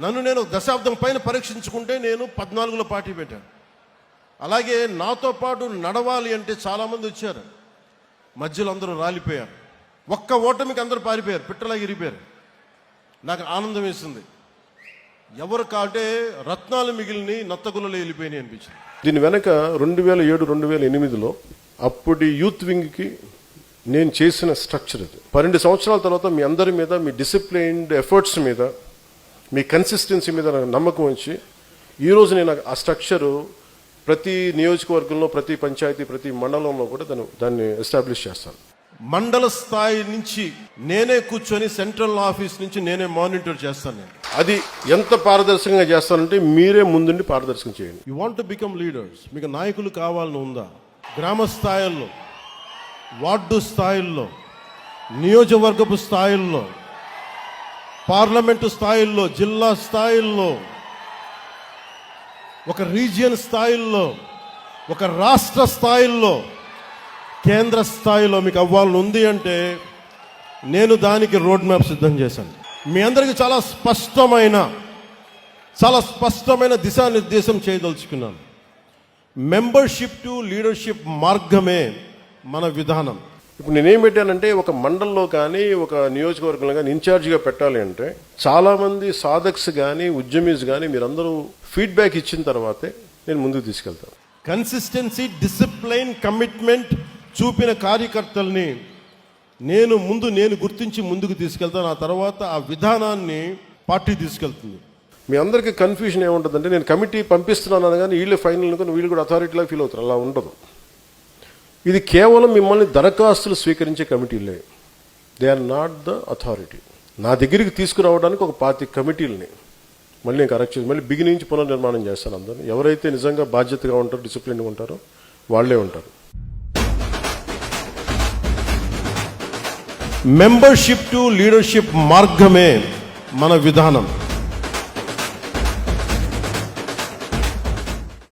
నన్ను నేను దశాబ్దం పైన పరీక్షించుకుంటే నేను 14లో పార్టీ పెట్టాను. అలాగే నాతో పాటు నడవాలి అంటే చాలామంది వచ్చారు, మధ్యలో అందరూ రాలిపోయారు. ఒక్క ఓటమికి అందరూ పారిపోయారు, పిట్టలాగా ఇరిపోయారు. నాకు ఆనందం వేసింది. ఎవరు కాటే రత్నాలు మిగిలిని నత్తగులలో వెళ్ళిపోయినాయి అనిపించింది. దీని వెనక 2007, 2008లో అప్పటి యూత్ వింగ్కి నేను చేసిన స్ట్రక్చర్ ఇది. 12 సంవత్సరాల తర్వాత మీ అందరి మీద, మీ డిసిప్లైన్డ్ ఎఫర్ట్స్ మీద, మీ కన్సిస్టెన్సీ మీద నాకు నమ్మకం వచ్చి ఈరోజు నేను ఆ స్ట్రక్చరు ప్రతి నియోజకవర్గంలో, ప్రతి పంచాయతీ, ప్రతి మండలంలో కూడా దాన్ని ఎస్టాబ్లిష్ చేస్తాను. మండల స్థాయి నుంచి నేనే కూర్చొని సెంట్రల్ ఆఫీస్ నుంచి నేనే మానిటర్ చేస్తాను. నేను అది ఎంత పారదర్శకంగా చేస్తానంటే మీరే ముందుండి పారదర్శకం చేయండి. You want to become leaders. మీకు నాయకులు కావాలని ఉందా? గ్రామ స్థాయిల్లో, వార్డు స్థాయిల్లో, నియోజకవర్గపు స్థాయిల్లో, పార్లమెంటు స్థాయిల్లో, జిల్లా స్థాయిల్లో, ఒక రీజియన్ స్థాయిల్లో, ఒక రాష్ట్ర స్థాయిల్లో, కేంద్ర స్థాయిలో మీకు అవ్వాలని ఉంది అంటే నేను దానికి రోడ్ మ్యాప్ సిద్ధం చేశాను. మీ అందరికీ చాలా స్పష్టమైన దిశానిర్దేశం చేయదలుచుకున్నాను. మెంబర్షిప్ టు లీడర్షిప్ మార్గమే మన విధానం. ఇప్పుడు నేనేం పెట్టానంటే, ఒక మండలంలో కానీ, ఒక నియోజకవర్గంలో కానీ ఇన్ఛార్జిగా పెట్టాలి అంటే చాలామంది సాధక్స్ కానీ, ఉద్యమీస్ కానీ మీరందరూ ఫీడ్బ్యాక్ ఇచ్చిన తర్వాతే నేను ముందుకు తీసుకెళ్తాను. కన్సిస్టెన్సీ, డిసిప్లైన్, కమిట్మెంట్ చూపిన కార్యకర్తల్ని నేను గుర్తించి ముందుకు తీసుకెళ్తాను. ఆ తర్వాత ఆ విధానాన్ని పార్టీ తీసుకెళ్తుంది. మీ అందరికీ కన్ఫ్యూజన్ ఏముంటుందంటే, నేను కమిటీ పంపిస్తున్నాను కానీ వీళ్ళు ఫైనల్ అనుకుని వీళ్ళు కూడా అథారిటీలా ఫీల్ అవుతారు. అలా ఉండదు. ఇది కేవలం మిమ్మల్ని దరఖాస్తులు స్వీకరించే కమిటీలే. They are not the authority. నా దగ్గరికి తీసుకురావడానికి ఒక 25 కమిటీలని మళ్ళీ నేను కరెక్ట్ చేసి మళ్ళీ బిగినింగ్ నుంచి పునర్నిర్మాణం చేస్తాను. అందరినీ ఎవరైతే నిజంగా బాధ్యతగా ఉంటారో, డిసిప్లిన్గా ఉంటారో వాళ్లే ఉంటారు. మెంబర్షిప్ టు లీడర్షిప్ మార్గమే మన విధానం.